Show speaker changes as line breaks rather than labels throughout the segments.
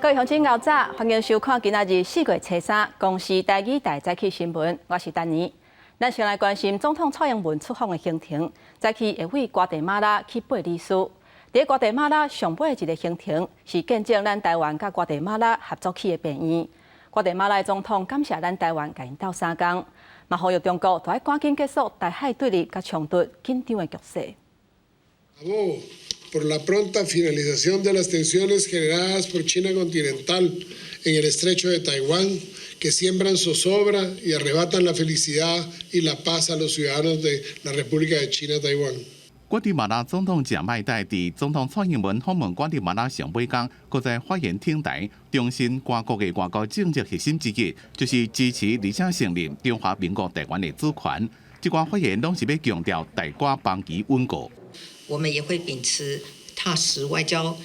各位乡亲后早，欢迎收看今仔日4月初3公视台语台早起新闻，我是丹妮。咱先来关心总统蔡英文出访的行程，早起会为瓜地马拉去拜历史。伫瓜地马拉上尾一个行程是见证咱台湾甲瓜地马拉合作起的病院。瓜地马拉总统感谢咱台湾甲因斗相共，嘛呼吁中国要赶紧结束台海对立甲冲突紧张的局势。
por la pronta finalización de las tensiones generadas por China continental en el estrecho de Taiwán, que siembran zozobra y arrebatan la felicidad y la paz a los ciudadanos de la República de China Taiwán.
瓜地马拉总统贾迈代伫总统蔡英文访问瓜地马拉上尾天，搁在发言挺台，重申瓜国的外交政策核心之一，就是支持而且承认中华民国台湾的主权。这段发言拢是要强调台瓜邦谊稳固。
我们也会秉持踏实外交、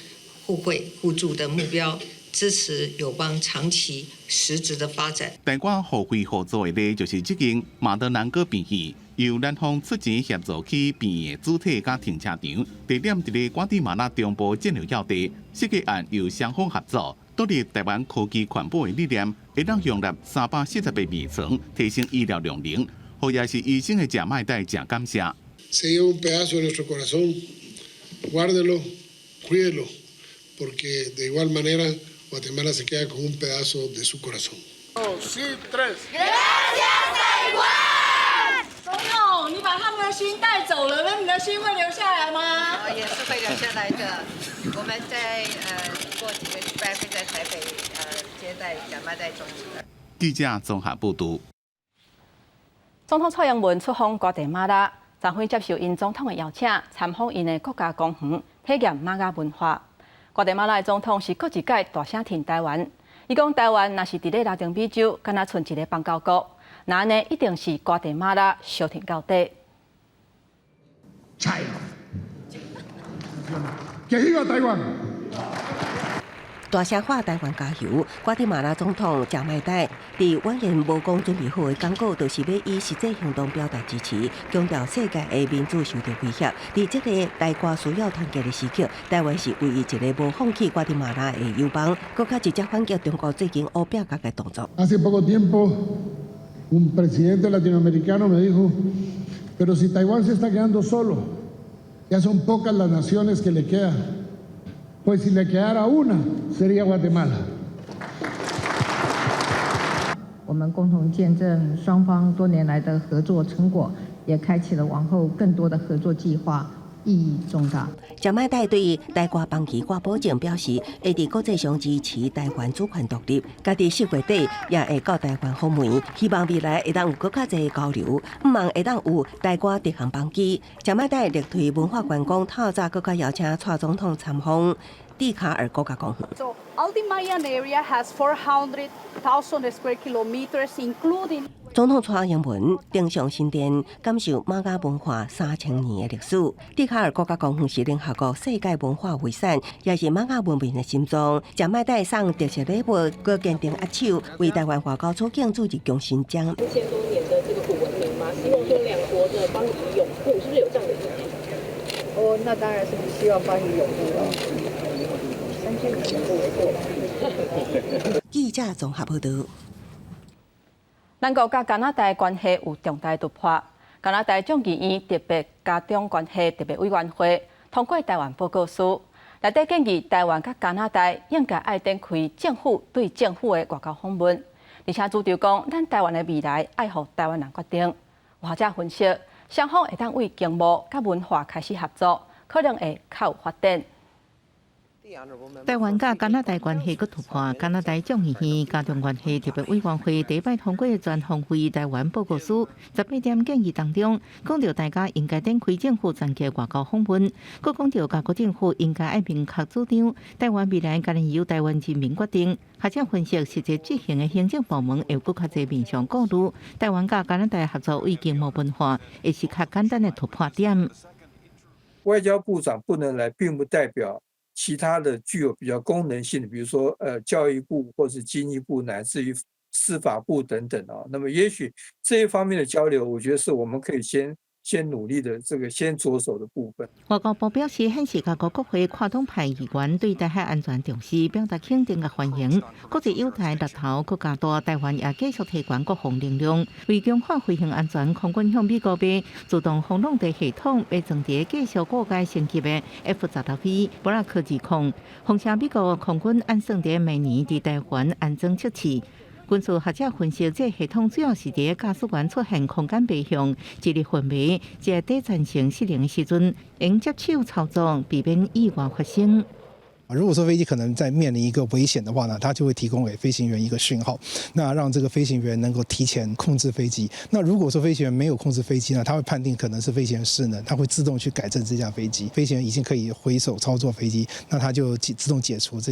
互惠互助的目标，支持友邦长期实质的发展。
台湾互惠合作的例就是这间马德南国病院，由咱方出钱协助起病院的主体甲停车场，地点伫咧瓜地马拉中部战略要地。设计案由双方合作，独立台湾科技环保的理念，会当容纳348病床，提升医疗量能。好也是医生的贾迈代真感谢。
Se lleva un pedazo de nuestro corazón, guárdelo, cuídelo, porque de igual manera Guatemala se queda con un pedazo de su corazón. Sí, tres.
Gracias, Taiwan！ 总统，你把他们的心带走了，那你的心会留下来吗？
也是会留下来的。我们在过几个礼拜会在台北接待贾迈代总统。
记者综合报道。
总统蔡英文出访瓜地马拉。昨昏接受因总统的邀请，参访因的国家公园，体验玛雅文化。瓜地马拉的总统是搁一届大声挺台湾，伊讲台湾若是伫咧拉丁美洲，敢若剩一个邦交国，那安尼一定是瓜地马拉相挺到底。
China， que viva Taiwan！
大声喊台湾加油！瓜地马拉总统贾迈代伫晚宴无讲准备好的讲稿，就是要以实际行动表达支持，强调世界的民主受到威胁。伫这个台瓜需要团结的时刻，台湾是唯一一个无放弃瓜地马拉的友邦，更加直接反击中国最近乌表格的动作。
Hace poco tiempo, un presidente latinoamericano me dijo, pero si Taiwán se está quedando solo, ya son pocas las naciones que le quedan. Pues si le quedara una, sería Guatemala.
我们共同见证双方多年来的合作成果，也开启了往后更多的合作计划，意义重大。
贾迈代对台瓜邦旗挂保证表示，会伫国际上支持台湾主权独立。家己4月底也会到台湾访问，希望未来会当有更较侪交流，毋望会当有台瓜直航班机。贾迈代力推文化观光，透早更加邀请蔡总统参访蒂卡尔国家公园。
So Aldi Mayan area has 400,000 square kilometers, including.
总统蔡英文登上新殿，感受玛雅文化3000年的历史。蒂卡尔国家公园是联合国世界文化遗产，也是玛雅文明的心脏。贾迈代送特色礼物，搁坚定握手，为台湾外交处境注入强心针。
1000多年的这个古文明嘛，希望说两国的邦谊永固，是不是有这样的意义？
哦，那当然是希望邦谊永固了。3000年不为过。
记者综合报道。
咱国甲加拿大关系有重大突破。加拿大众议院特别加强关系特别委员会通过台湾报告书，内底建议台湾甲加拿大应该爱展开政府对政府的外交访问，而且主张讲咱台湾的未来爱互台湾人决定。有学者分析，双方会当为经贸甲文化开始合作，可能会较有发展。
台湾甲加拿大关系佫突破，加拿大众议院加强关系特别委员会第一摆通过的全方位台湾报告书，18点建议当中，讲到大家应该展开政府全球外交访问，佫讲到各国政府应该爱明确主张，台湾未来该由台湾人民决定。学者分析，实际执行的行政部门会佫较侪面向顾虑，台湾甲加拿大合作为经贸文化，会是较简单的突破点。
外交部长不能来，并不代表其他的具有比较功能性的，比如说教育部或是经济部，乃至于司法部等等啊。那么也许这一方面的交流，我觉得是我们可以先先努力的先着手的部分。
外交部表示，显示各国国会跨党派议员对台海安全重视，表达肯定和欢迎。国际友台日头更加大，台湾也继续提悬国防力量，为强化飞行安全，空军向美国买自动防空地系统，被装伫继续各界升级的 F-15布拉克指控，奉请美国空军按算伫明年伫台湾安装测试。军事学者分析，这系统主要是伫驾驶员出现空间背向、智力混迷、即底层性失灵的时阵，应接手操作，避免意外发生。
如果说飞机可能在面临一个危险的话呢，它就会提供给飞行员一个讯号，那让这个飞行员能够提前控制飞机。那如果说飞行员没有控制飞机呢，他会判定可能是飞行员失能，他会自动去改正这架飞机。飞行员已经可以回手操作飞机，那他就自动解除这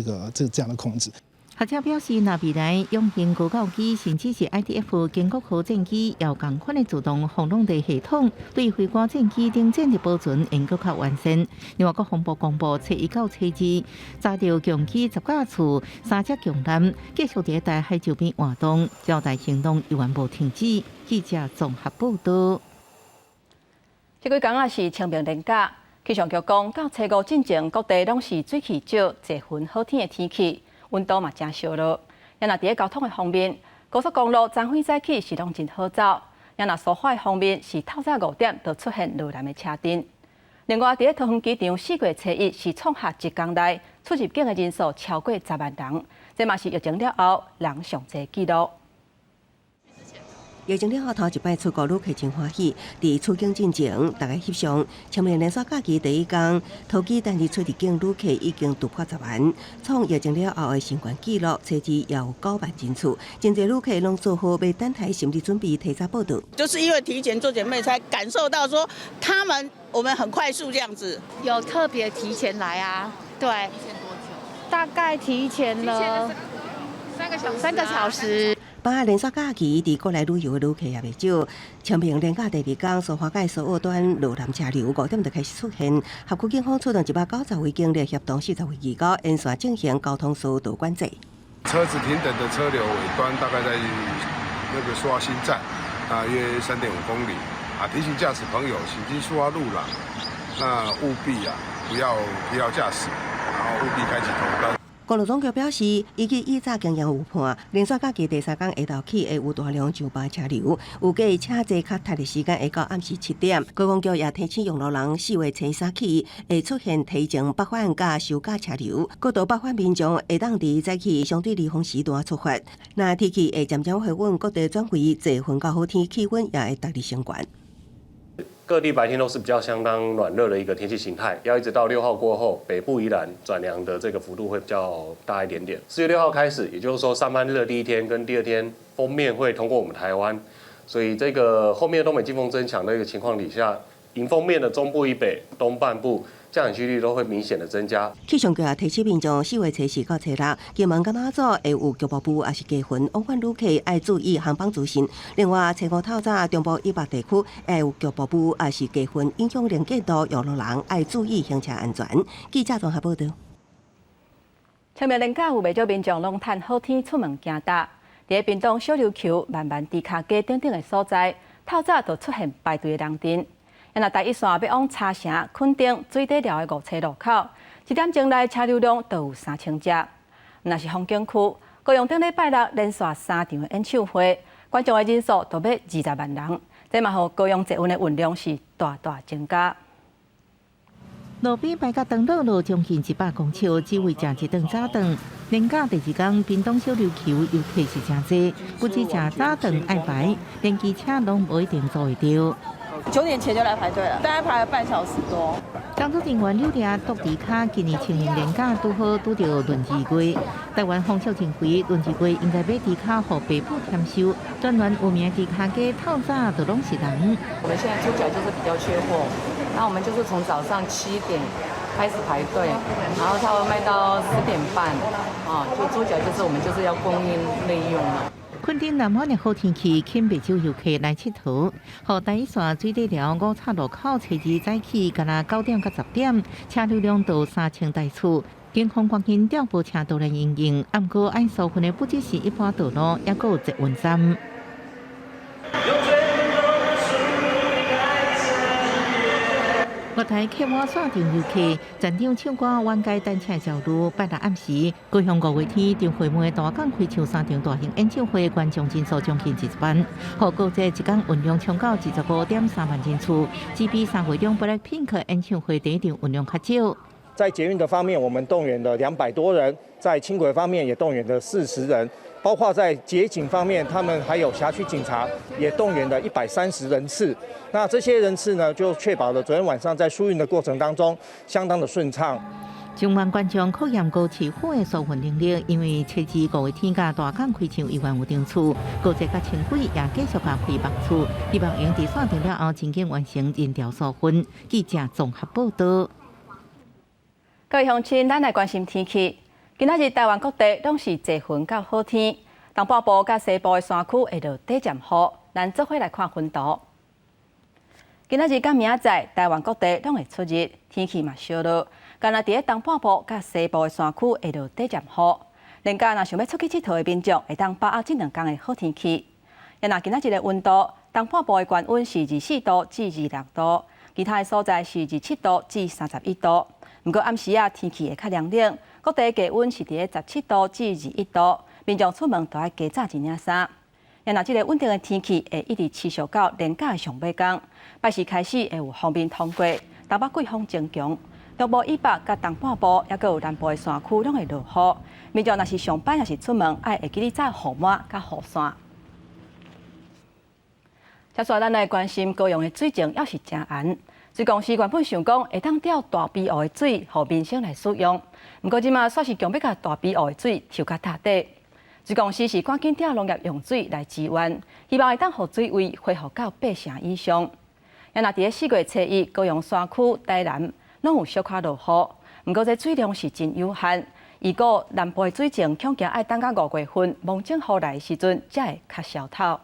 样的控制。
学者表示，若未来用型高教机，甚至是 IDF 经国号战机，有同款的自动防空地系统，对飞官战机等战力保存应更较完善。另外，国防部公布初1到初2，查到强机10架次，3只强艦继续伫台海周边活动，交代行动依然无停止。记者综合报道。
这几天啊是清明连假，气象局讲，到初5进前，各地拢是水气少、侪云好天的天气。温度嘛真烧热，也若伫交通的方面，高速公路昨昏早起是拢真好走，也若疏花的方面是透早5点就出现热难的车阵。另外，伫桃园机场4月初1是创下一天内出入境的人数超过10万人，这嘛是疫情了后人上侪纪录。
疫情了后，头一摆出国旅客真欢喜。伫出境进前，大家翕相，清明连续假期第一天，桃机单日出入境旅客已经突破10万，创疫情了后的新冠纪录，初2也有9万人次。真侪旅客拢做好要等台心理准备，提早报到。
就是因为提前做准备，才感受到说我们很快速这样子。
有特别提前来啊？对。提前多久？大概提前了3个小时。
把连续假期伫国内旅游的旅客也袂少，清明连假第2天，苏花界苏澳段路南车流5点就开始出现，辖区警方出动190位警力协同40位义工，沿线进行交通疏导管制。
车子停等的车流尾端大概在那个苏澳新站，大约3.5公里。提醒驾驶朋友行经苏澳路廊，那务必不要驾驶，然后务必开启头灯。
公路总局表示，依据以早经验有判，连续假期第3天下昼起会有大量上班车流，预计车坐较塞的时间会到暗时7点。观光局也提醒用路人4月初3起会出现提前北返甲休假车流，各道北返民众会当伫早起相对离峰时段出发。那天气会渐渐回稳，各地转为坐云到好天，气温也会逐日升悬。
各地白天都是比较相当暖热的一个天气形态，要一直到6号过后，北部宜兰转凉的这个幅度会比较大一点点。4月6号开始，也就是说上班日的第1天跟第2天，锋面会通过我们台湾，所以这个后面东北季风增强的一个情况底下，迎风面的中部以北、东半部降雨几率都会明显的增加。
气象局也提醒民众4月初4到初6，金门、甲马祖会有局部也是低云，往返旅客要注意航班资讯。另外，初5透早中部以北地区会有局部也是低云，影响能见度，用路人要注意行车安全。记者综合报道。
清明连假有袂少民众拢趁好天出门行踏，伫屏东小琉球、慢慢猪脚街等等的所在，透早就出现排队的人阵。也若台一线要往茶城、垦丁、水底寮的5车路口，1点钟内车流量就有3000只。若是风景区，高雄顶礼拜六连续3场的演唱会，观众的人数都要20万人，这嘛，互高雄捷运的运量是大大增加。
路边摆甲长乐路将近100公尺，只为食一顿早顿。连假第2天，屏东小琉球游客是真多，不止食早顿爱排，连机车拢无一定坐会到。
9点前就来排队了，大概排了半小时多。
工作人员柳丽独迪卡今年清明连假拄好拄到轮椅柜，台湾风笑真肥，轮椅柜应该买迪卡互爸母添收。专员有名迪卡街透早就拢是人。
我们现在猪脚就是比较缺货，然后我们就是从早上7点开始排队，然后差不多卖到10点半，就猪脚就是我们就是要供应内用了。
垦丁南湾的好天气，吸不少游客来佚佗。和台一线水底寮5岔路口，初2早起，干那9点到10点，车流量到3000台次。警方关紧调拨车道来营运，不过爱疏分的不只是一般道路，也有捷运站。国台客运线上游客站长唱歌挽街单车道路，8日暗时，高雄5月天张惠妹大港开唱3场大型演唱会，观众人数将近20万，和国际一天运量冲到25.3万人次，只比3月中 BLACKPINK 演唱会第一场运量较少。
在捷运的方面，我们动员了200多人；在轻轨方面也动员了40人，包括在捷警方面，他们还有辖区警察也动员了130人次。那这些人次呢，就确保了昨天晚上在疏运的过程当中相当的顺畅。
中万观众考验高市府的疏运能力，因为初至5月天甲大港开唱1万有场次，高捷甲轻轨也继续加开幕次，希望用伫线场了后，真正完成人潮疏运。记者综合报道。
各位乡亲，咱来关心天气。今仔日台湾各地拢是侪云到好天，东半部甲西部的山区会落短暂雨。咱做伙来看云图。今仔日甲明仔载，台湾各地拢会出日，天气嘛烧热。干那伫咧东半部甲西部的山区会落短暂雨。另加若想要出去佚佗的民众，会当把握这2天的好天气。也若今仔日的温度，东半部的高温是24度至26度，其他的所在是27度至31度。不过暗时天气会较凉冷，各地低温是伫咧17度至21度，民众出门都要加早一领衫。也若这个稳定的天气会一直持续到连假的上尾天，拜四开始会有风面通过，东北季风增强，中部以北甲东半部也有南部的山区拢会落雨。民众若是上班也是出门，爱会记得带雨伞甲雨伞。接下来咱来关心高雄的水情也是真红。水公司原本想讲会当调大鼻湖的水，互民生来使用。不过即马煞是强要甲大鼻湖的水抽较塔底。水公司是赶紧调农业用水来支援，希望会当互水位恢复到8成以上。也若伫咧4月初1，高雄山区、台南拢有小可落雨，不过这水量是真有限。预估南部的水情恐惊爱等到5月份望景雨来的时阵，才会较消透。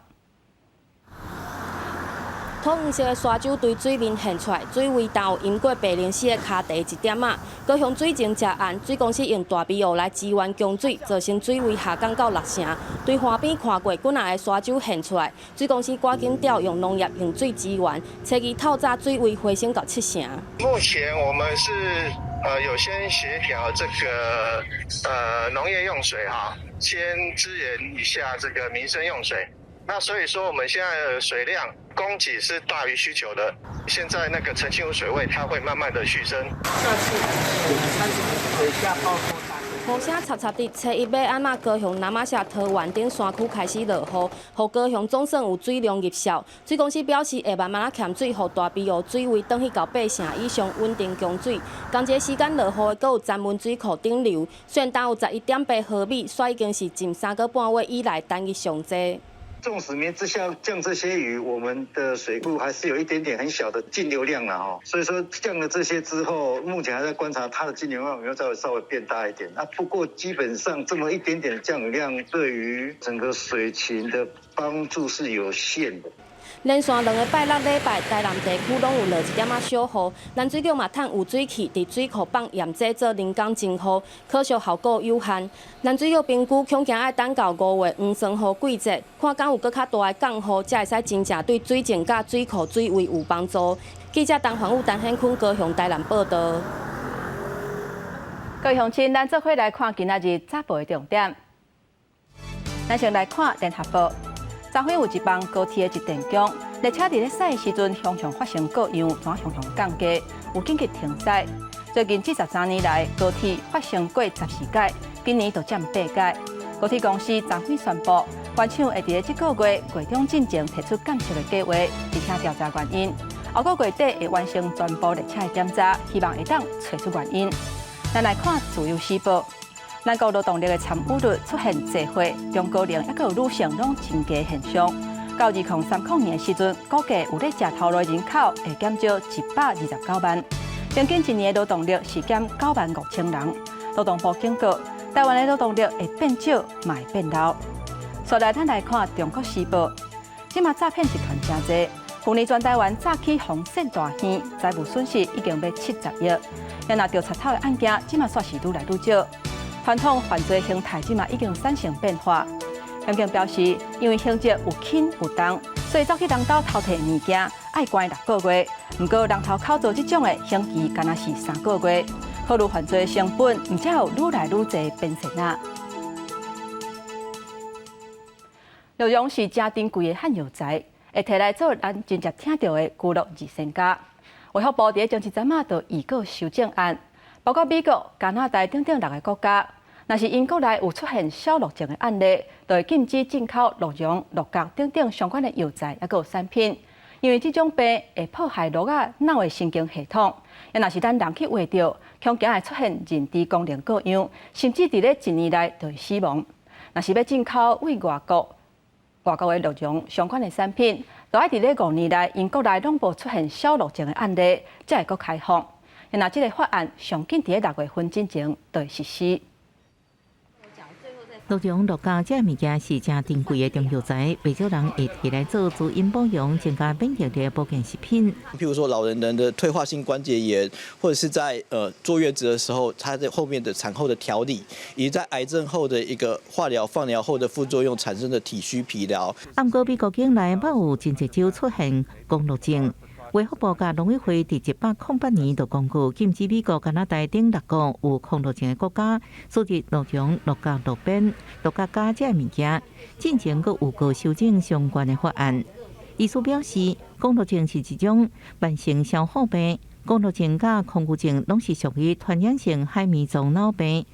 土黄色的沙洲对水面现出来，水位达有淹过白灵溪的卡地1点仔。高雄水情真暗，水公司用大鼻湖来支援供水，造成水位下降到6成。对岸边看过几仔的沙洲现出来，水公司赶紧调用农业用水支援，初期透早水位回升到7成。
目前我们是有先协调这个农业用水先支援一下这个民生用水。那所以说我们现在的水量供给是大于需求的，现在那个澄清湖水位它会慢慢的续升。
雨声插插的，初1要安怎高雄、南马社、桃园等山区开始落雨，互高雄总算有水量入效。水公司表示会慢慢欠水，互大鼻湖水位转去到8成以上，稳定供水。同一时间落雨的，阁有詹文水库顶流，虽然单有11.8毫米，所以已经是近3个半月以来单日上济。
纵使明之下降这些雨，我们的水库还是有一点点很小的径流量啦所以说降了这些之后，目前还在观察它的径流量有没有稍微变大一点。不过基本上这么一点点的降雨量，对于整个水情的帮助是有限的。
连续2个拜6礼拜，台南地区拢有落1点仔小雨，南水局嘛趁有水器伫水库放盐剂做人工净雨，可惜效果有限。南水局评估恐惊爱等到5月黄霜雨季节，看敢有搁较大的降雨，才会使真正对水情甲水库水位有帮助。记者陈环宇、陈显坤高雄台南报道。
各位乡亲，咱做伙来看今仔日早报的重点。咱先来看联合报。昨昏有一帮高铁的一电中，列车伫咧驶的时阵，常常发生各样怎常常降价，有紧急停驶。最近这13年来，高铁发生过14届，今年就占8届。高铁公司昨昏宣布，原厂会伫咧这个月中进前提出降息的计划，而且调查原因。后个月底会完成全部列车的检查，希望会当找出原因。咱来看自由时报。咱国劳动力的参与率出现济回，中高龄也有女性拢增加现象。到2030年的时阵，估计有咧食头路人口会减少129万，平均一年的劳动力是减95000人。劳动部警告，台湾的劳动力会变少，嘛会变老。再来，咱来看中国时报，即马诈骗集团真济，去年全台湾诈欺红线大县，财务损失已经要70亿。也若调查透的案件，即马算是愈来愈少。传统犯罪形态即嘛已经产生变化。检警表示，因为情节有轻有重，所以走去人家偷摕物件，爱关6个月。不过人头考做这种的刑期，敢若是3个月。考虑犯罪成本，唔才有愈来愈侪变现啊。洛阳是真珍贵的罕药材，会摕来做咱真正听到的娱乐二仙家。卫福部伫前一阵仔就预告修正案，包括美国、加拿大等6个国家，若是因国内有出现小陆症的案例，就会禁止进口鹿茸、鹿角等相关的药材，还有产品。因为这种病会破坏鹿仔脑的神经系统，也若是咱人去喂着，恐惊会出现认知功能各样，甚至伫咧1年内就会死亡。若是要进口为外国的鹿茸相关的产品，就要伫咧5年内，因国内拢无出现小陆症的案例，才会搁开放。也若这个法案上紧伫咧6月份之前就会实施。
鹿茸、鹿角这物件是真珍贵的中药材，不少人会摕来做滋阴保养、增加免疫力的保健食品。
譬如说老人的退化性关节炎，或者是在坐月子的时候，它在后面的产后的调理，以及在癌症后的一个化疗、放疗后的副作用产生的体虚疲劳。
不过美国境内某有真济州出现公路症。卫福部甲农委会伫1808年就公告禁止美国、加拿大等6个有公路症的国家输入鹿茸、鹿角、鹿鞭、鹿角秆这物件，进前阁有过修正相关的法案。医师表示，公路症是一种慢性消化病，公路症甲恐惧症拢是属于传染性海绵状脑病。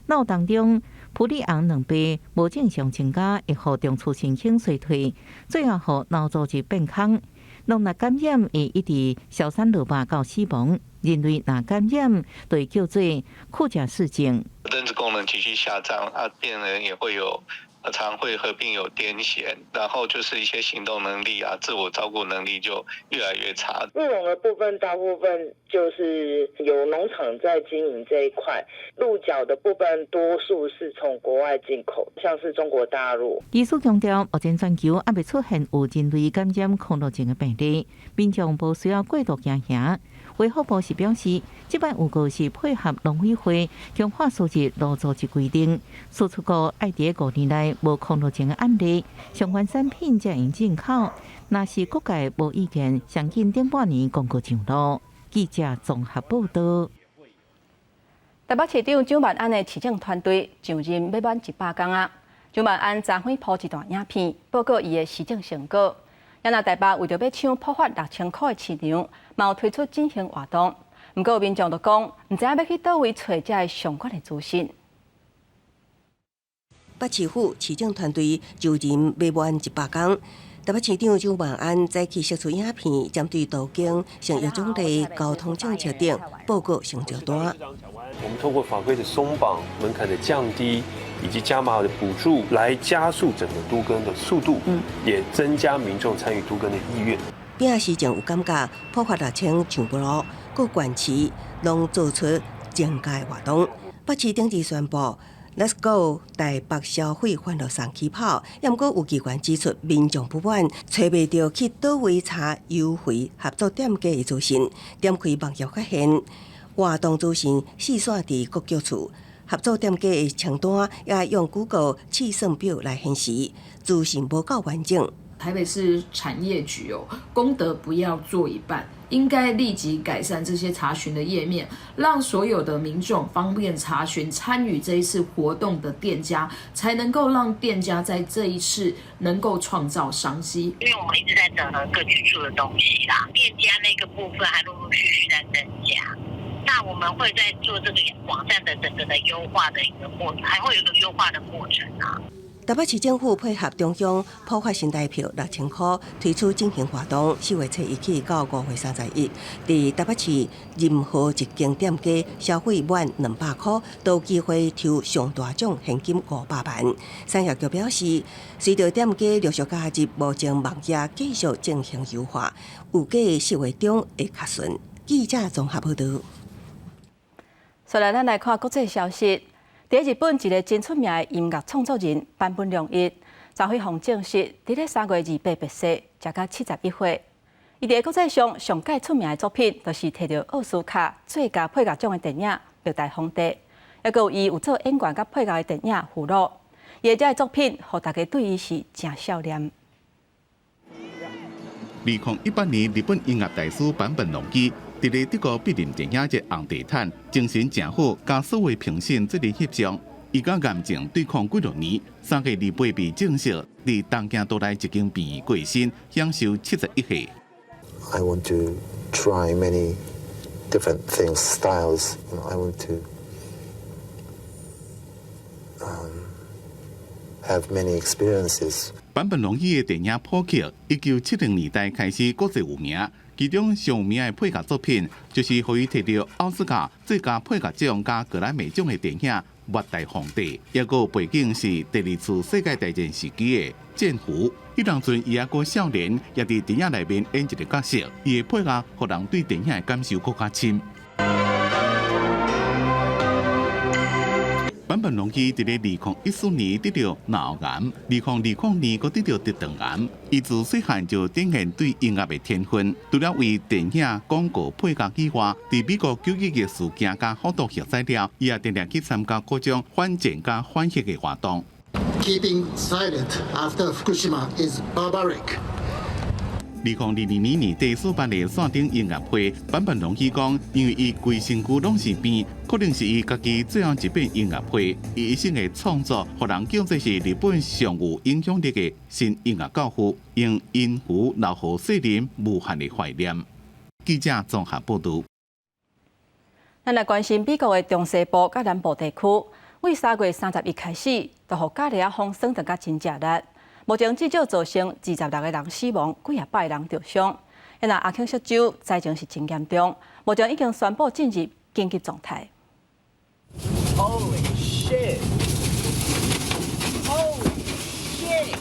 脑当中普利昂两倍无正常增加，会互中枢神经衰退，最后互脑组织变空。若感染会一直消散落吧到死亡，人类若感染，就叫做库贾氏症。
认知功能急剧下降，病人也会有常会合并有癫痫，然后就是一些行动能力自我照顾能力就越来越差。
鹿茸的部分大部分就是有农场在经营这一块，鹿角的部分多数是从国外进口，像是中国大陆。
医师强调，目前全球还未出现有人类感染恐龙症的病例，民众无需要过度惊吓。卫福部是表示，这摆有个是配合农委会强化数字路组织规定，输出国爱伫5年内无恐龙症的案例，相关产品才用进口。若是各界无意见，相信顶半年公告上路。记者综合报道。
台北市长蒋万安的市政团队上任要满100天啊。蒋万安昨昏抛一段影片，报告伊的市政成果。也那台北为着要抢普发6000块的市场，嘛有推出进行活动。不过民众就讲，唔知影要去倒位找这个相关的资讯。
北市府市政团队就任未满100天。台北市长蒋万安早起释出影片，针对途径、商业种类、交通政策等报告成就单。
我们通过法规的松绑、门槛的降低，以及加码的补助，来加速整个都更的速度，也增加民众参与都更的意愿。
并市政有感觉，普发6000上不落，各县市拢做出增加活动。北市顶日宣布。Let's go！ 台北消费欢乐送起跑，也毋过有机关指出，民众不满，找袂到去倒位查优惠合作店家的资讯。点开网页发现，活动资讯四线伫各局处，合作店家的清单也用 Google 计算表来显示，资讯无够完整。
台北市产业局功德不要做一半，应该立即改善这些查询的页面，让所有的民众方便查询参与这一次活动的店家，才能够让店家在这一次能够创造商机。
因为我们一直在整合各局处的东西啦，店家那个部分还陆陆续续在增加。那我们会在做这个网站的整个的优化的一个过程，还会有一个优化的过程啊。
台北市政府配合中央普发新台票6000块，推出进行活动，4月1起到5月31日，伫台北市任何一间店家消费满200块，都有机会抽上大奖现金500万。产业局表示，随着店家陆续加入，目前网页继续进行优化，预计4月中会确顺。记者综合报道。
再来，咱来看国际消息。伫日本，一个真出名的音乐创作人坂本龙一，昨晖奉证实，伫咧3月28日病逝，食到71岁。伊伫国际上上界出名的作品，就是摕到奥斯卡最佳配角奖的电影《末代皇帝》，还有伊有做演员甲配角的电影《俘虏》。伊的这个作品，互大家对伊是真笑脸。
2018年，日本音乐大师坂本龙一伫咧德国柏林电影节红地毯精神正好，甲所谓评审责任翕相。伊甲癌症对抗几6年，3月28日正式伫东京都内一间病院过身，享受71岁。
I want to try many different things, styles. I want to have many experiences.
坂本龙一的电影普及，1970年代开始国际有名。其中上有名的配角作品，就是予伊摕到奥斯卡最佳配角奖加格莱美奖的电影《末代皇帝》，也个背景是第2次世界大战时期的战俘。迄当阵伊还个少年，也伫电影内面演一个角色，伊的配角互人对电影的感受更加深。坂本龙一伫咧2014年得到脑癌，2020年佫得到直肠癌。伊自细汉就展现对音乐的天分，除了为电影、广告配角以外，伫美国9·11嘅事件甲好多学材料，伊也定定去参加各种反战甲反核嘅活动。
Keeping silent after Fukushima is barbaric.
2022年年底所办的线顶音乐会，坂本龙一讲，因为伊规身躯拢是病，可能是伊家己最后一遍音乐会，伊一生的创作，互人叫做是日本上有影响力的新音乐教父，用音符留予世人无限的怀念。记者综合报道。
咱来关心美国的中西部甲南部地区，为3月31开始，就互加利亚风霜得甲真热烈。目前至少造成26个人死亡，几廿百人受伤。因阿肯色州灾情是真严重，目前已经宣布进入紧急状态。
Holy shit! Holy shit!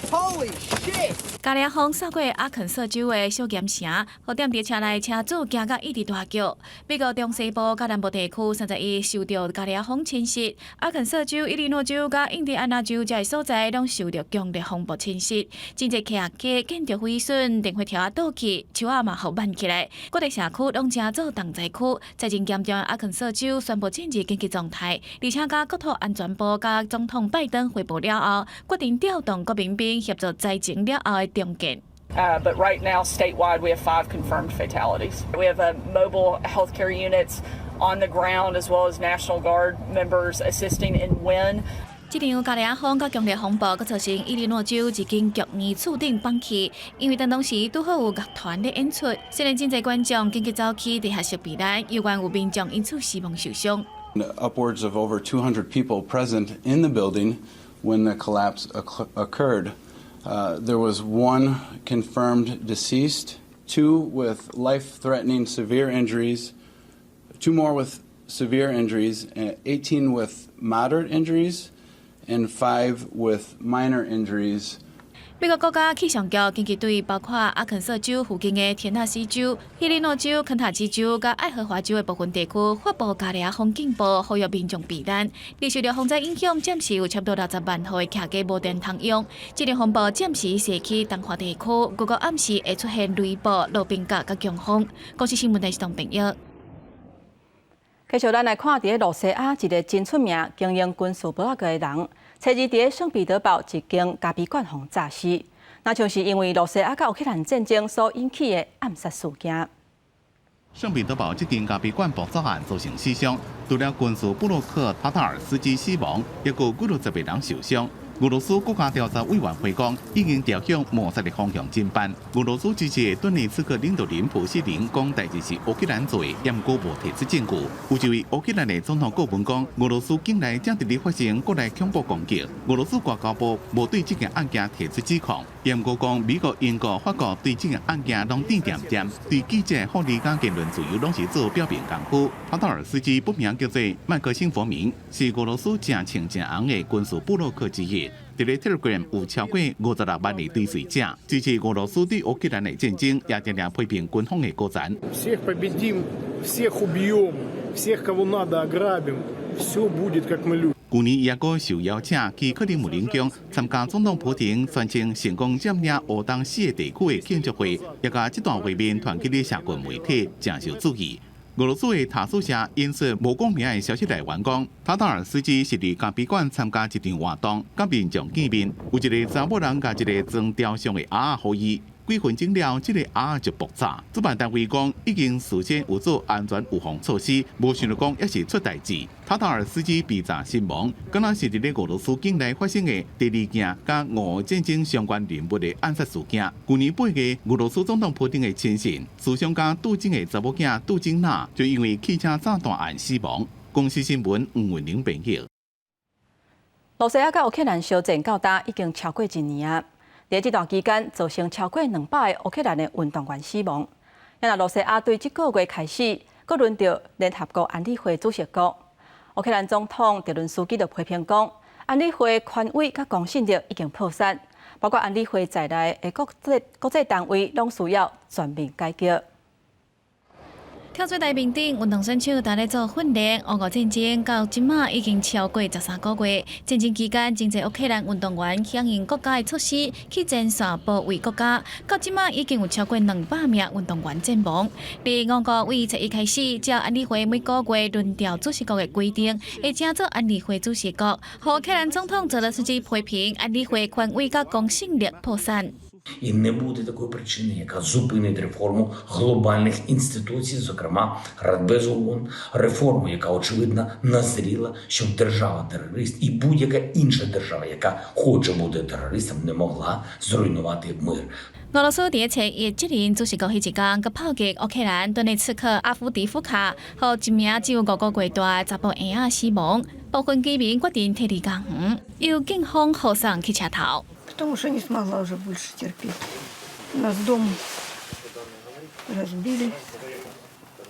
Holy shit!
加利亚风扫过阿肯色州的小盐城，互踮伫车内车主惊甲一直大叫。美国中西部甲南部地区31受到加利亚风侵袭，阿肯色州、伊利诺州甲印第安纳州这些所在拢受到强烈风暴侵袭，真侪客家建筑毁损，电火条倒去，树仔嘛互挽起来。各地社区拢正做重灾区，灾情严重的阿肯色州宣布进入紧急状态，而且甲国土安全部甲总统拜登汇报了后，决定调动国民兵协助灾情了后的重建。
But right now, statewide, we have 5 confirmed fatalities. We have mobile healthcare units on the ground, as well as National Guard members assisting in WIN.
这场加利亚风甲强烈风暴，佮造成伊利诺州一间剧院厝顶放弃，因为当时拄好有乐团咧演出，虽然真侪观众紧急走去地下室避难，有关有民众因此死亡受伤。
Upwards of over 200 people present in the building when the collapse occurred. There was 1 confirmed deceased, 2 with life-threatening severe injuries, 2 more with severe injuries, 18 with moderate injuries, and 5 with minor injuries.
美国国家气象局紧急对包括阿肯色州附近的田纳西州、伊利诺州、肯塔基州甲爱荷华州的部分地区发布加利亚风警报，呼吁民众避难。而受到风灾影响，暂时有差不多60万户的客家无电通用。这场风暴暂时逝去东华地区，不过暗时会出现雷暴、路边角甲强风。国际新闻台是同朋友。
继续咱来看，伫罗西亚一个真出名经营军事部落格的人，初二伫圣彼得堡一间咖啡馆被炸死，那就是因为罗西亚甲乌克兰战争所引起的暗杀事件。
圣彼得堡这间咖啡馆爆炸案造成死伤，除了军事布洛克塔塔尔斯基死亡，也有50个人受伤。俄罗斯国家调查委员会讲，已经调向谋杀的方向侦办。俄罗斯支持的顿涅茨克领导人普希林讲，代志是乌克兰做的，也毋过无提出证据。有一位乌克兰的总统顾问讲，俄罗斯近来正直咧发生国内恐怖攻击。俄罗斯外交部无对这件案件提出指控，也毋过讲美国、英国、法国对这件案件拢点点点，对记者、法律甲言论自由拢是做表面功夫。塔塔尔斯基本名叫做麦克辛佛明，是俄罗斯正青正红的军事部落客之一。在 Telegram 有超过56万的追随者，支持俄罗斯对乌克兰的战争，也常常批评军方的过程。
Всех победим, всех убьем, всех кого надо ограбим, все будет как мы любим.
去年也个受邀请去克里姆林宫参加总统普京宣称成功占领乌东4个地区的庆祝会，也甲这段画面传给了社群媒体，正受注意。俄罗斯的塔斯社引述无讲名的消息来源讲，塔塔尔斯基是伫咖啡馆参加一场活动，甲民众见面，有一个查某人甲一个装雕像的鸭仔予伊。几分钟了，这个鸭仔就爆炸。主办单位讲已经事先有做安全预防措施，无想到讲也是出代志。塔塔尔斯基被炸身亡，敢若是伫咧俄罗斯境内发生的第二件甲俄战争相关人物的暗杀事件。去年8月，俄罗斯总统普京的亲信、思想家杜金的查某囝杜金娜就因为汽车炸弹案死亡。公司新闻黄文玲报道。
罗西亚甲乌克兰相战较大已经超过1年啊。在这段期间，造成超过200个乌克兰的运动员死亡。因为罗西亚对这个月开始，阁轮到联合国安理会主席国。乌克兰总统泽伦斯基就批评讲，安理会权威甲公信力已经破产，包括安理会在内的国际单位，拢需要全面改革。
跳水台面顶，运动选手在咧做训练。俄乌战争到即马已经超过13个月，战争期间，真侪乌克兰运动员响应国家的措施去前线保卫国家。到即马已经有超过200名运动员阵亡。伫俄国为7月开始，照安理会每个月轮调主席国的规定，会请做安理会主席国。乌克兰总统泽连斯基批评安理会权威甲公信力破产。
І не буде такої причини, яка зупинить реформу глобальних інституцій, зокрема Радбезу ООН, реформу, яка очевидно назріла, щоб держава-терорист і будь-яка інша держава, яка хоче бути терористом, не могла зруйнувати мир.
俄羅斯伫7月7日主席國迄一天，佮炮擊烏克蘭頓涅茨克阿夫迪夫卡，互一名只有5個月大查甫嬰仔死亡。部分居民決定退離家園，由警方護送去車頭。
Потому что не смогла уже больше терпеть. У нас дом разбили.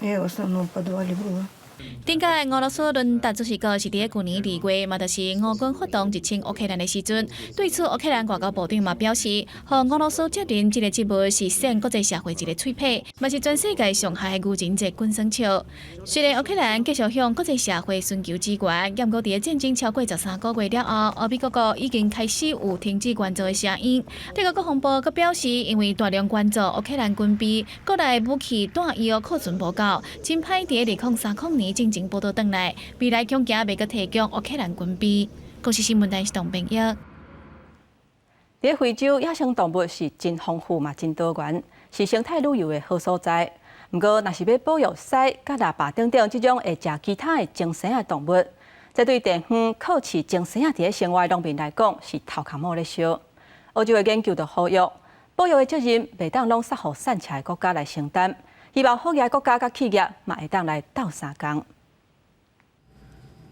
Я в основном в подвале была.
顶届俄罗斯轮达主席国是伫去年2月，嘛就是俄军发动入侵乌克兰的时阵。对此，乌克兰外交部长嘛表示，和俄罗斯接任这个职务是显国际社会一个脆皮，嘛是全世界上海的愚人节滚双笑。虽然乌克兰继续向国际社会寻求支援，不过伫战争超过13个月了后，欧美各国已经开始有停止援助的声音。德国国防部阁表示，因为大量援助乌克兰军备，国内武器弹药库存无够，真歹伫2030年。进前报道转来，未来恐惊未阁提供乌克兰军备。公司新闻台是董炳益。
在非洲，野生动物是真丰富嘛，真多元，是生态旅游的好所在。不过，若是要保育狮、甲腊霸等等这种会食其他的精生的动物，这对地方靠饲精生伫咧生活农民来讲是头壳毛咧烧。欧洲的研究就呼吁，保育的责任袂当拢撒互散车的国家来承担。希望好嘅国家甲企业嘛会当来斗相共。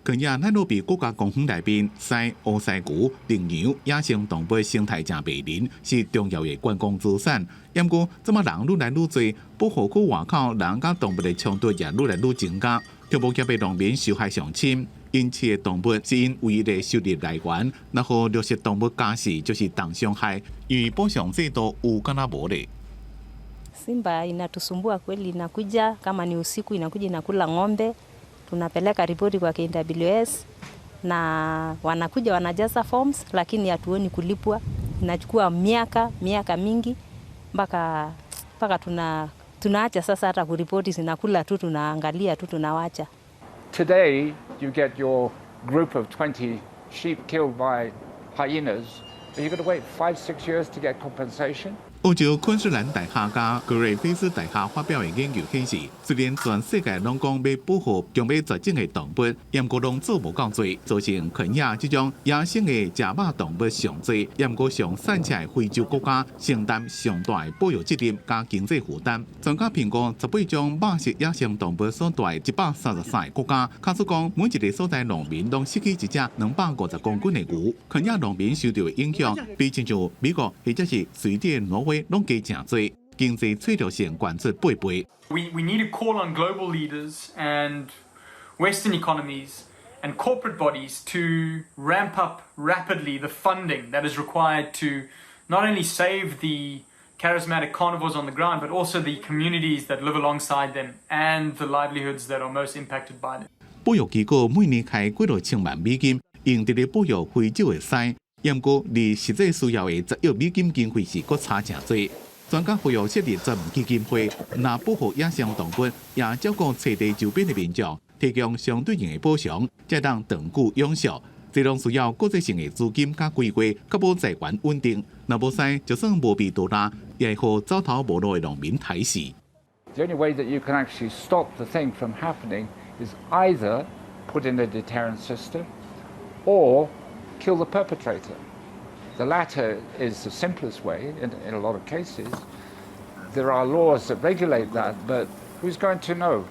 近日，咱罗比国家公园内面，狮、乌狮牛、羚羊、野生动物生态真迷人，是重要的观光资产。不过，这么人愈来愈多，保护区外口人甲动物的冲突也愈来愈增加。畜牧业的农民受害上深，因饲的动物是因唯一的收入来源。然后，掠食动物加死就是重伤害，因为补偿制度有敢若无咧。
Simba inatusumbua kweli, inakuja kama ni usiku, inakuja inakula ng'ombe. Tunapeleka ripoti kwa KWS na wanakuja wanajaza forms, lakini hatuoni kulipwa. Inachukua miaka mingi mpaka tunaacha sasa hata kuripoti, zinakula tu, tunaangalia tu, tunawacha.
Today you get your group of 20 sheep killed by hyenas, but you've got to wait 5-6 years to get compensation.
欧洲昆士兰大学家格瑞菲斯大学发表的研究显示，虽然全世界拢讲要保护强要绝种的动物，不过拢做无够多，造成肯亚这种野生的食肉动物上多，不过上散车的非洲国家承担上大的保育责任加经济负担。专家评估18种肉食野生动物所在133个国家，卡出讲每一个所在农民拢失去一只250公斤的牛。肯亚农民受到的影响，比亲像美国或者是瑞典、挪威。拢加真多，经济脆弱性悬出8倍。
We need to call on global leaders and Western economies and corporate bodies to ramp up rapidly the funding that is required to not only save the charismatic carnivores on the ground, but also the communities that live alongside them and the livelihoods that are most impacted by them.
保育机构每年开几落千万美金，用伫咧保育非洲的狮。不过，离实际需要的10亿美金经费是搁差真多。专家呼吁设立专门基金会，拿保护野生动物，也照顾栖地周边的民众，提供相对应的补偿，才当长久永续。这拢需要国际性的资金加规划，确保资源稳定。若无使，就算无被捉拿，也会互走投无路的农民害死。
The only way that you can actually stop the thing from happening is either put in a deterrent system or kill the perpetrator. The latter is the simplest way in a lot of cases. There are laws that regulate that, but who's going to know?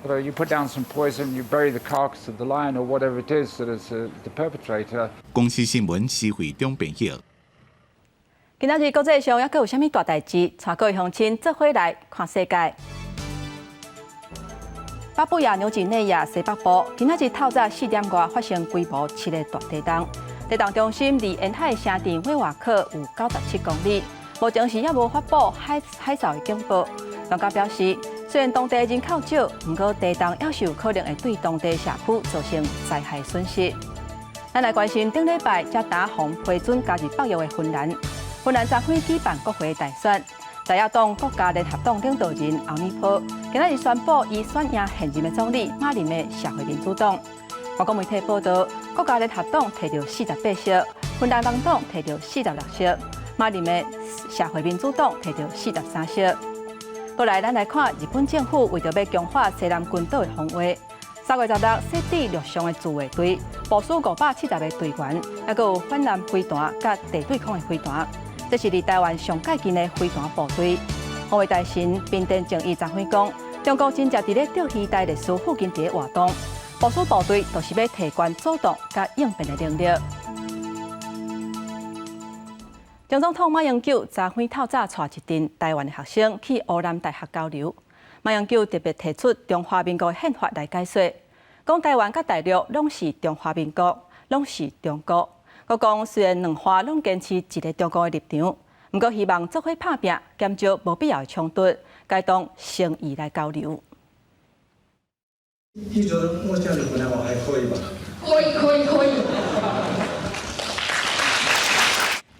You put down some poison, you bury the carcass of the lion or whatever it is that is the perpetrator.
公司新闻施惠中编辑。
今仔日国际上还阁有啥物大代志？带各位乡亲做伙来看世界。巴布亚纽几内亚西北部今仔日透早4点外发生规模7个大地震，地震中心离沿海城镇火瓦克有97公里。目前是还无发布海啸的警报。专家表示，虽然当地人口少，不过地震还是有可能会对当地社区造成灾害损失。咱来关心顶礼拜才打红批准加入北约的芬兰。芬兰昨天举办国会大选，在野党国家联合党领导人奥尼普今日宣布，伊选赢现任的总理马林的社会民主党。外国媒体报道，国家联合党摕到48席，芬兰工党摕到46席，马林的社会民主党摕到43席。过来，咱来看日本政府为着要强化西南群岛的防卫，3月16日设置陆上的自卫队，部署570个队员，还佫有反舰飞弹甲地对空的飞弹。这是离台湾上届近的飞弹部队。防卫大臣滨田正义昨天讲，中国真正伫咧钓鱼台历史附近伫咧活动，部署部队就是要提悬主动甲应变的能力。前总统马英九昨天透早带一群台湾的学生去湖南大学交流。马英九特别提出中华民国宪法来解说，讲台湾甲大陆拢是中华民国，拢是中国。佮讲虽然两方拢坚持一个中国的立场，不过希望做伙拍拼，减少无必要的冲突，该当诚意来交流。
你觉得我讲的湖南话还可以吧？可以。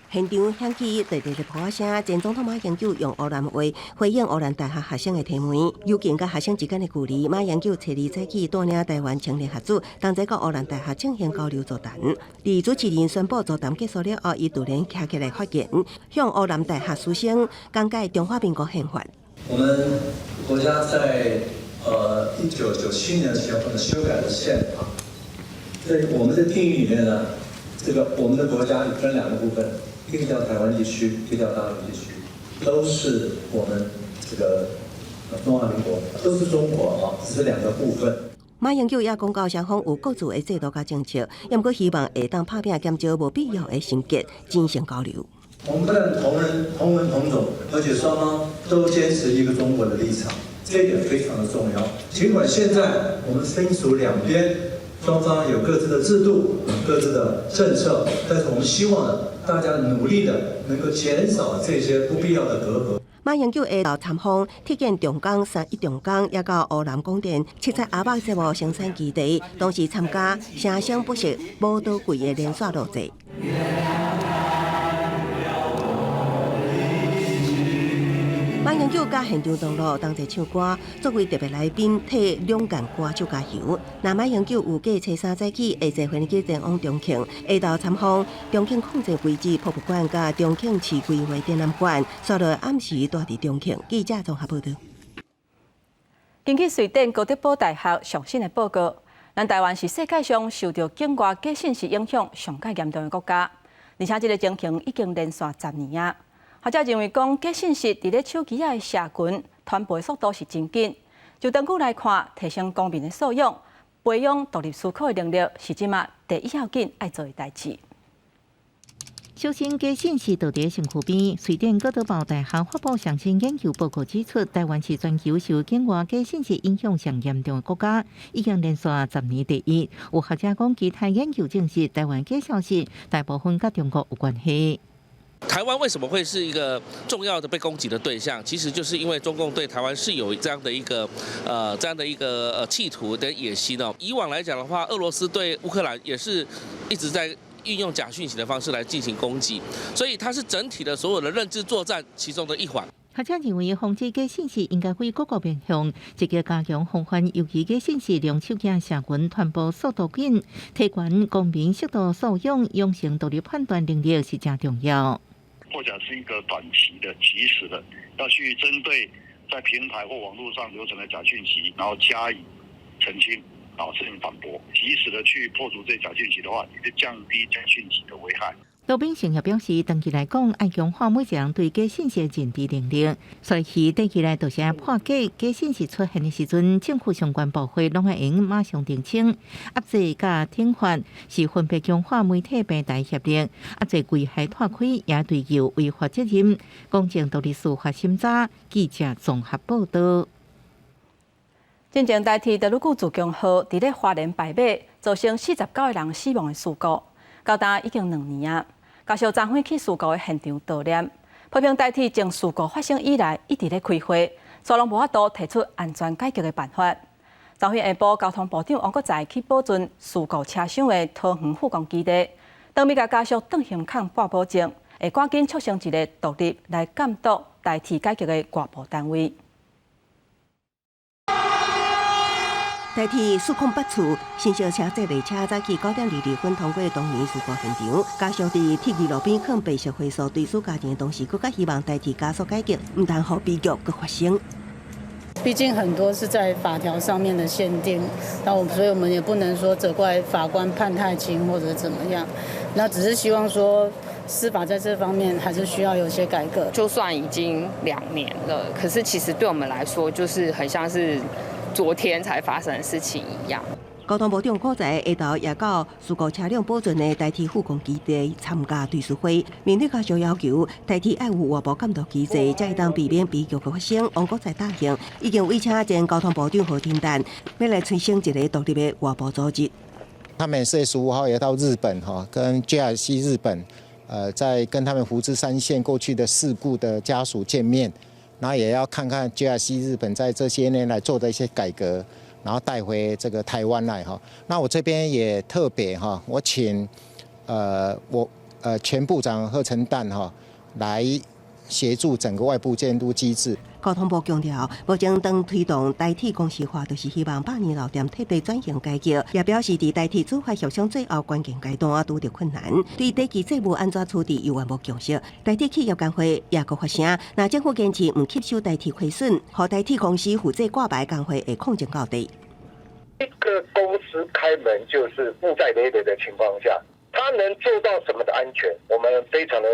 现场响起地地的炮声，前总统马英九用湖南话回应湖南大学学生的提问，有近甲学生之间的距离。马英九找你早起带领台湾青年学子，同齐到湖南大学进行交流座谈。而主持人宣布座谈结束了后，伊突然站起来发言，向湖南大学师生讲解中华民国宪法。
我们国家在1997年前后呢修改了宪法，在我们的定义里面呢，我们的国家分2个部分。一个叫台湾地区，一个叫大陆地区，都是我们中华民国，都是中国啊，只是2个部分。
马英九也讲到，双方有各自的制度甲政策，也毋过希望会当拍拼减少无必要的心结，进行交流。
我们不但同文同种，而且双方都坚持一个中国的立场，这一点非常的重要。尽管现在我们分属两边，双方有各自的制度、各自的政策，但是我们希望呢，大家努力的能够减少这些不必要的隔阂。
马英九会到参访铁建重工、3.1重工，也到湖南广电七彩阿北节目生产基地，同时参加声声不息宝岛柜的连续录制。马英九甲现场同路，同齐唱歌，作为特别来宾替两岸歌手加油。那马英九有计初3早起，下坐飞机前往重庆，下到参访重庆控制遗址博物馆甲重庆市规划展览馆，随后暗时住伫重庆。记者综合报道。
根据瑞典高德堡大学上新的报告，咱台湾是世界上受到境外假信息影响上较严重的国家，而且这个情形已经连续10年啊。学者认为，讲假信息伫咧手机的社群传播速度是真紧。就长久来看，提升公民的素养，培养独立思考的能力，是即马第一要紧爱做的代志。
小心假信息到底身躯边，瑞典哥德堡大学发布上新研究报告指出，台湾是全球受境外假信息影响上严重的国家，已经连续10年第一。有学者讲，其他研究证实，台湾假消息大部分跟中国有关系。
台湾为什么会是一个重要的被攻击的对象？其实就是因为中共对台湾是有这样的一个企图的野心哦。以往来讲的话，俄罗斯对乌克兰也是一直在运用假讯息的方式来进行攻击，所以它是整体的所有的认知作战其中的一环。
学者认为，防治假信息应该为各个面向，积极加强防范，尤其假信息让手机社群传播速度紧，提高公民适度素养，养成独立判断能力是真重要。
或者是一个短期的、及时的，要去针对在平台或网络上流传的假讯息，然后加以澄清，甚至反驳，及时的去破除这些假讯息的话，也是降低假讯息的危害。
罗秉成也表示，长期来讲，要强化每一个人对假信息的认知能力。所以，短期内就是破解假信息出现的时阵，政府相关部会拢要用马上澄清。压制甲听法是分别强化媒体平台协力，压制危害拓开也追究违法责任。公正独立司法审查记者综合报道。
进前代替德鲁古自强号伫咧花莲摆尾，造成49个人死亡的事故，到今已经2年啊。加上昨昏去事故的现场悼念，批评代替从事故发生以来一直咧开会，所以无法度提出安全解决的办法。昨昏下晡，交通部长王国材去保存事故车厢的桃园复工基地，当面甲家属邓行康报保证，会赶紧促成一个独立来监督代替解决的外部单位。
代替数控8处新小车这列车早起9点22分通过当年事故现场，家属伫铁轨路边放白色灰塑，对此家庭的同时，更加希望代替加速解决，唔但好悲剧搁发生。
毕竟很多是在法条上面的限定，所以我们也不能说责怪法官判太轻或者怎么样，那只是希望说司法在这方面还是需要有些改革。
就算已经2年了，可是其实对我们来说，就是很像是昨天才发生的事情一样。
交通部长郭才下昼也到事故车辆保存的代替复工基地参加对视会，面对家属要求，代替爱有外部监督机制，才会当避免悲剧的发生。王国才答应，已经委请前交通部长何廷旦，要来催生一个独立的外部组织。
他们4月15号也到日本跟 JRC 日本，在跟他们福知山线过去的事故的家属见面，然后也要看看 JRC 日本在这些年来做的一些改革。然后带回这个台湾来那我这边也特别我请前部长贺成旦来协助整个外部监督机制。
交通部强调，目前当推动代替公司化，就是希望百年老店彻底转型改革，也表示伫代替主法协商最后关键阶段拄着困难，对短期债务安怎处理有无共识。代替企业工会也搁发声，若政府坚持唔吸收代替亏损，和代替公司负责挂牌工会会控制到底。
一个公司开门就是负债累累的情况下，它能做到什么的安全，我们非常的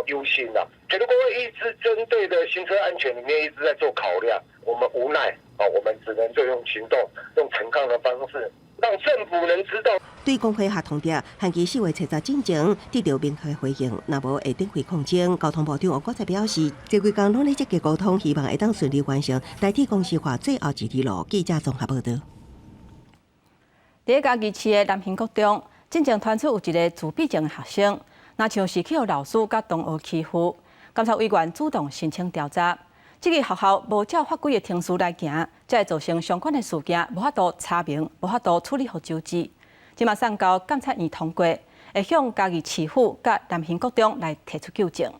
忧心呐。铁路工会一直针对的行车安全里面一直在做考量，我们无奈我们只能就用行动，用陈抗的方式，让政府能知道。
对工会下通牒，限期4月7日进前得到明确回应，若无会展开抗争。交通部长王国才表示，这几天拢咧积极沟通，希望会当顺利完成代替公司化最后一里路。记者综合报道。
伫嘉义市的南兴国中，进前传出有一个自闭症的学生，那像是去予老师甲同学欺负。监察委员主动申请调查，这个学校无照法规的程序来行，才会造成相关的事件无法度查明，无法度处理好纠治。今嘛送交监察院通过，会向嘉义市府甲南兴国中来提出纠正。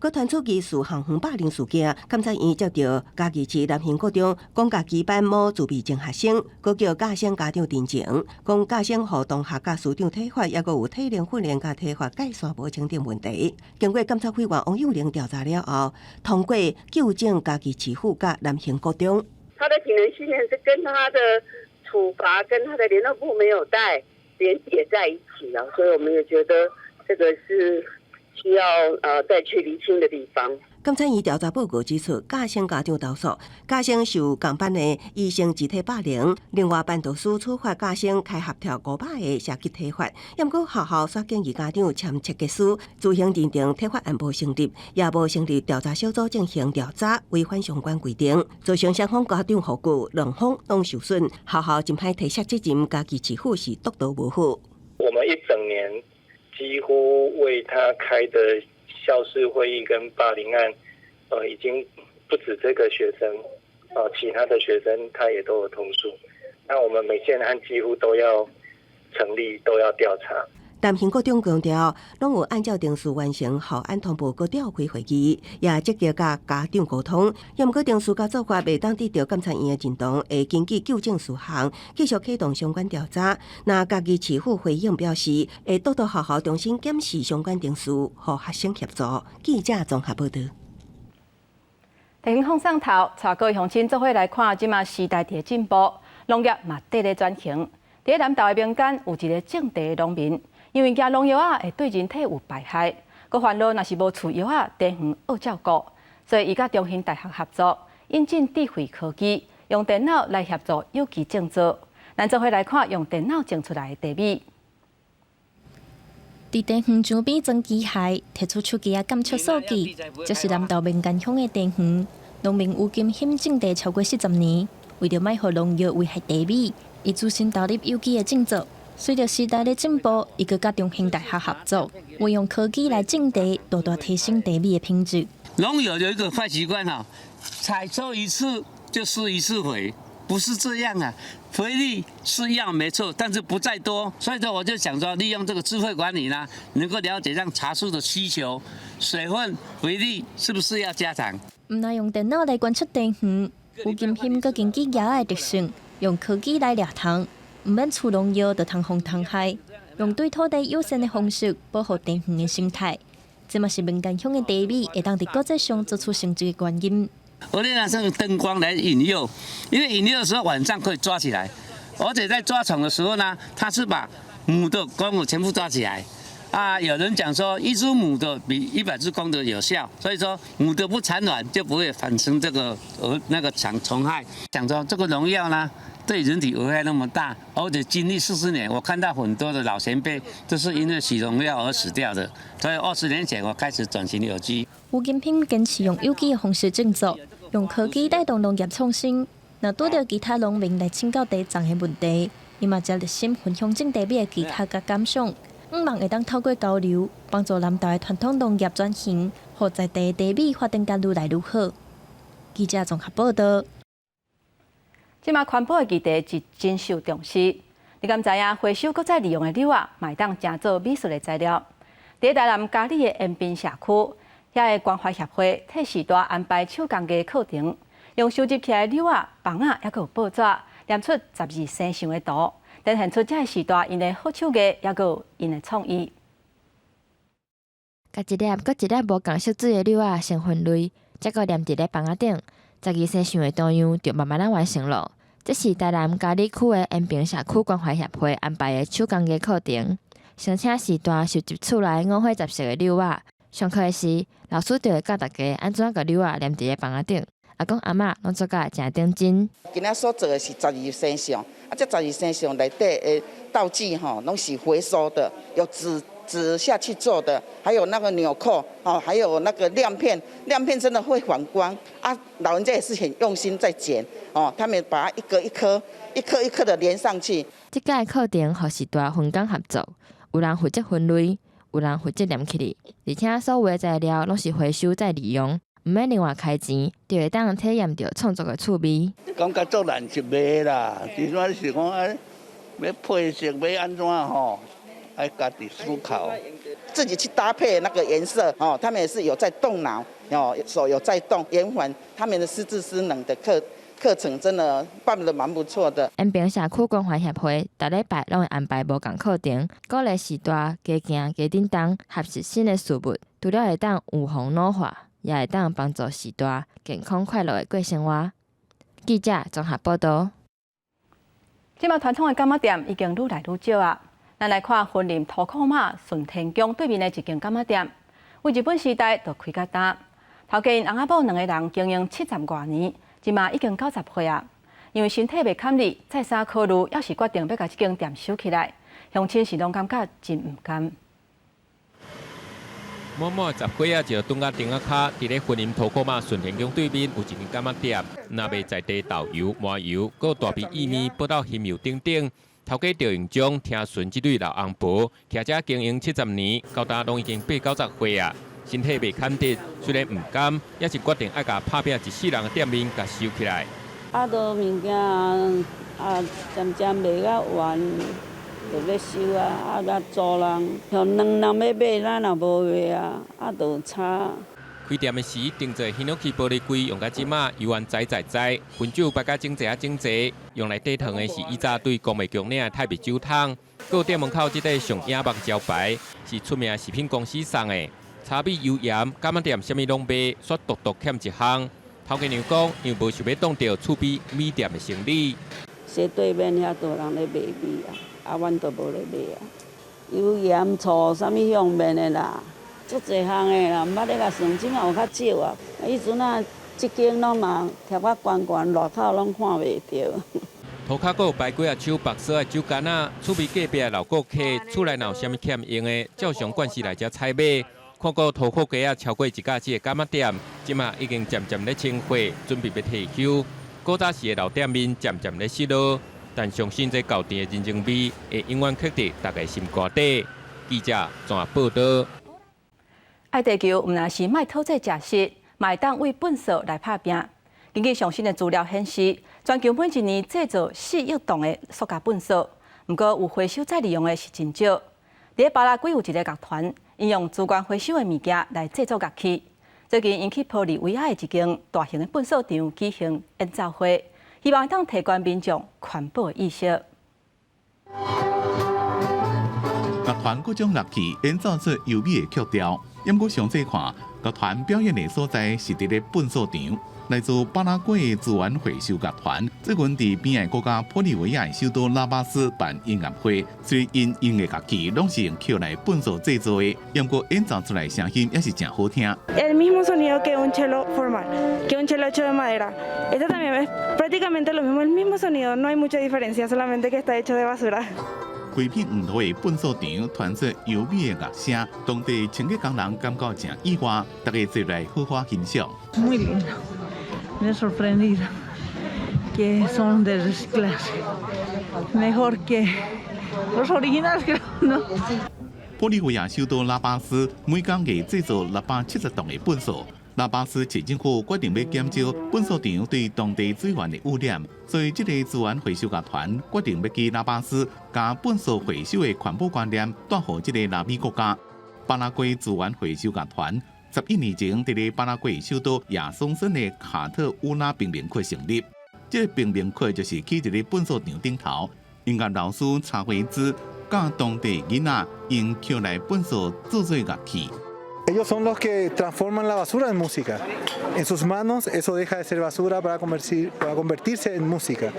佮传出疑似校园霸凌事件，监察院接到嘉义市南兴国中公家基班某自闭症学生，佮叫家生家长陈情，讲家生互同学甲师长体罚，也佮有体能训练甲体罚界线无清等问题。经过监察委员王幼玲调查了后，通过纠正嘉义市府甲南兴国中。
他的体能训练是跟他的处罚跟他的联络部没有带连结在一起了，所以我们也觉得这个是需要再去厘清的地方。
监察院调查报告指出，家生家长投诉，家生受共班的医生集体霸凌，另外班导师处罚家生开合跳500个射击体罚，也毋过学校却建议家长签切结书，自行认定体罚案无成立，也无成立调查小组进行调查，违反相关规定，造成双方家长护具两方拢受损，学校真歹提卸责任，家己市府是督导无好。
我们一整年几乎为他开的校事会议跟霸凌案，已经不止这个学生，其他的学生他也都有通诉。那我们每件案几乎都要成立，都要调查。
但行局长强调，拢有按照定序完成校安通报，搁召开会议，也积极甲家长沟通。也毋过定序甲做法未当得到监察院的认同，会根据纠正事项，继续启动相关调查。那家己市府回应表示，会督导学校重新检视相关定序，互学生协助。记者综合报道。
提醒放上头，带各位乡亲做伙来看，即马时代伫进步，农业嘛得咧转型。伫南投的民间有一个种地的农民，因为食农药啊会对人体有败害，佮烦恼若是无除药啊，地园恶照顾，所以伊甲中兴大学合作，引进智慧科技，用电脑来协助有机种植。咱做伙来看用电脑种出来的地米。
伫地园周边装机械，摕出手机啊监测数据，这是南投民间乡的地园。农民有经验种地超过40年，为着卖互农药危害地米，伊自身投入有机的种植。随着时代的进步，伊佮甲中兴大学合作，运用科技来种地，大大提升地米的品质。
农友有一个坏习惯哈，采收一次就施一次肥，不是这样啊。肥力是要没错，但是不再多，所以说我就想说，利用这个智慧管理呢，能够了解让茶树的需求、水分、肥力是不是要加强。
毋但用电脑来观测地园，有经验佮根据野的特性，用科技来掠虫，毋免除农药就通风通害，用对土地友善的方式保护地园的生态。这嘛是民间乡的地米会当伫国际上做出成绩的原因。
我哋拿上灯光来引诱，因为引诱的时候晚上可以抓起来，而且在抓虫的时候呢，它是把母的公的全部抓起来。有人讲说，1只母的比100只公的有效，所以说母的不产卵就不会产生这个那个虫害。讲说这个农药呢，对人体危害那么大，而且经历40年，我看到很多的老前辈都是因为洗农药而死掉的。所以20年前我开始转型有机。
吴金平坚持用有机的方式种植，用科技带动农业创新。若拄到其他农民来请教地种的问题，伊嘛才热心分享种地米的技巧甲感想。希望会当透过交流，帮助南投的传统农业转型，互在地地米发展甲愈来愈好。记者综合报道。
即马环保的议题是真受重视。你敢知影回收搁再利用的柳啊，卖当成做美术的材料？伫台南嘉义的延滨社区，遐个关怀协会替时代安排手工艺课程，用收集起来的柳啊、棒啊，还有报纸，念出12生肖的图。展现出这个时代因的好手艺，也有因的创意。
甲一粒搁一粒无共色水的柳啊先分类，再搁粘伫咧棒仔顶，12生肖的图样就慢慢完成了。这是台南嘉义区的延平社区关怀协会安排的手工艺课程，申请时代收集厝内5花10色的柳啊。上课的时，老师就会教大家安怎甲柳啊粘伫咧棒仔顶。阿公阿嬷拢做甲真认真。
今仔所做的是12生肖，这12生肖内底的道具拢是回收的，有纸下去做的，还有那个纽扣还有那个亮片，亮片真的会反光老人家也是很用心在剪他们把它一颗一颗的连上去。
这届课程和时代分工合作，有人负责分类，有人负责粘起来，而且所有的材料拢是回收再利用。唔免另外开钱，就会当体验到创作的趣味。
感觉做难是卖啦，其实是讲要配色要安怎爱家己思考，
自己去搭配那个颜色他们也是有在动脑手有在动，延缓他们的失智失能的课程真的办得蛮不错的。
延平社区关怀协会逐礼拜拢会安排无共课程，鼓励时代加行加叮当，学习新的事物，除了会当预防老化。也会当帮助时代健康快乐的过生活。记者综合报道。
即马传统的柑仔店已经愈来愈少啊。咱来看云林土库马顺天宫对面的一间柑仔店，为日本时代就开甲大，头家因翁仔某2个人经营70多年，即马已经90岁啊。因为身体袂堪力，再三考虑，还是决定要甲这间店收起来。乡亲是拢感觉真唔甘。
满10几仔就蹲甲顶仔骹，伫咧云林土库马顺天宫对面有一间柑仔店，那卖在地豆油、麻油，搁大皮薏米、报道香油等等。头家赵永忠听顺这对老翁婆，徛遮经营70年，到今拢已经80-90岁啊，身体袂堪得，虽然唔甘，也是决定爱甲拍拼一世人的店面，甲收起来。
都物件渐渐卖甲完，
就要收啊，甲租人，像2人要买，咱也无卖啊，就差。
开店的时，订做希诺基玻璃柜，用甲即马油完载，分酒摆甲整齐，用来底糖的是以早对公卖局领的太白酒汤。搁店门口即个上影目招牌，是出名食品公司送的。炒米油盐，干仔店啥物拢卖，煞独欠一项。头家娘讲，因无想要挡到厝边米店的生意。
西对面遐多人咧卖米啊，阮都无咧卖啊。油盐醋啥物方面的啦？足侪项的啦，毋捌咧甲算，即下有较少啊。以前啊，即间拢嘛贴啊悬，路口拢看袂到。
涂骹阁有摆几啊手白色的酒干仔，厝边隔壁的老顾客，厝内若有啥物欠用的，照常惯时来遮采买。看过涂货架啊超过1架子的干仔店，即马已经渐渐咧清货，准备要退休。古早时的老店面渐渐咧失落，但相信这旧店的人情味会永远刻伫大家心肝底。记者转报道。
爱地球毋但是卖讨这食食，嘛会当为粪扫来拍拼。根据上新的资料显示，全球每一年制造4亿吨的塑胶粪扫，不过有回收再利用的是真少。伫巴拉圭有一个乐团，应用资源回收的物件来制作乐器。最近引起玻利维亚的一间大型的粪扫场举行演奏会，希望当提高民众环保的意识。
乐团各种乐器演奏出优美的曲调，不过详细看，乐团表演的所在是伫咧粪扫场。来自巴拉圭的资源回收乐团，最近伫边个国家玻利维亚的首都拉巴斯办音乐会，虽然因的乐器拢是用捡来粪扫制作的，不过演奏出来声音也是真好听。
El mismo sonido que un cello formal, que un cello hecho de madera. Este también es prácticamente lo mismo, el mismo sonido, no hay mucha diferencia, solamente que está hecho de basura.
规片黄土的粪扫场传出优美的乐声，当地清洁工人感觉真意外，大家坐来好好欣赏。
Muy lindo, me he sorprendido que son de reciclaje, mejor que los originales, creo, ¿no?
玻利维亚首都拉巴斯每工艺制造670吨的粪扫。拉巴斯市政府决定要减少粪扫场对当地水源的污染，所以这个资源回收乐团决定要去拉巴斯，将粪扫回收的环保观念带予这个拉美国家。巴拉圭资源回收乐团11年前伫咧巴拉圭首都亚松森的卡特乌拉贫民窟成立。这个贫民窟就是起伫咧粪扫场顶头，音乐老师查维兹教当地囡仔用捡来粪扫制作乐器。
Ellos son los que transforman la basura en música. En sus manos, eso deja de ser basura para convertirse en música.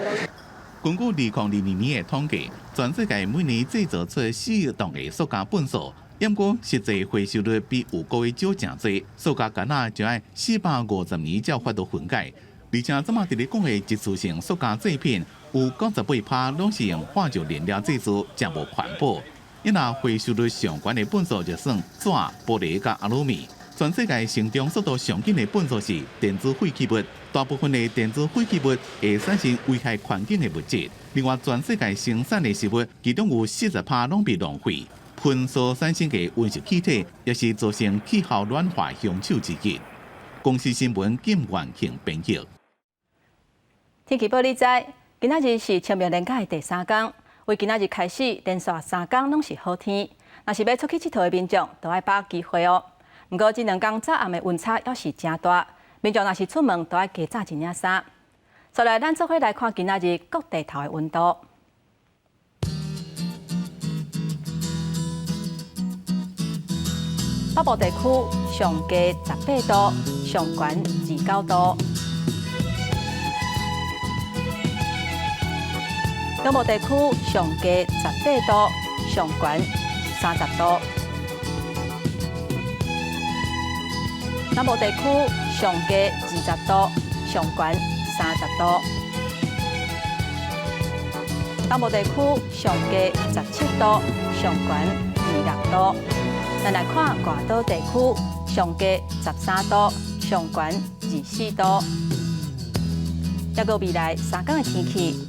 根据2022年的统计，全世界每年制造出4亿吨的塑胶粪扫，不过实际回收率比有高的少真多。塑胶干仔就要450年才发到分解，而且这么伫咧讲的一次性塑胶制品，有98%拢是用化学燃料制作，真无环保。伊若回收率上悬的粪扫就算纸、玻璃甲阿鲁米。全世界成长速度上紧的粪扫是电子废弃物，大部分的电子废弃物会产生危害环境的物质。另外，全世界生产的食物，其中有40%拢被浪费。喷所产生的温室气体，也是造成气候暖化凶手之一。公司新闻金元庆编辑。
天气报你知，今仔日是清明连假的第3天。为今仔日开始，连续3天拢是好天。若是要出去佚佗的民众，都要把握机会哦。不过这2天早暗的温差也是真大，民众若是出门，都要加扎一领衫。再来，咱做伙来看今仔日各地头的温度。北部地区上低18度，上悬29度。中部地区上低18度，上悬30度；南部地区上低20度，上悬30度；东部地区上低17度，上悬26度。咱来看外岛地区上低13度，上悬24度。还有未来3天的天气。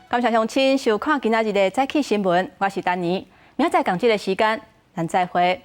感谢乡亲收看今仔日的早起新闻，我是丹妮。明仔载同这个时间，咱再会。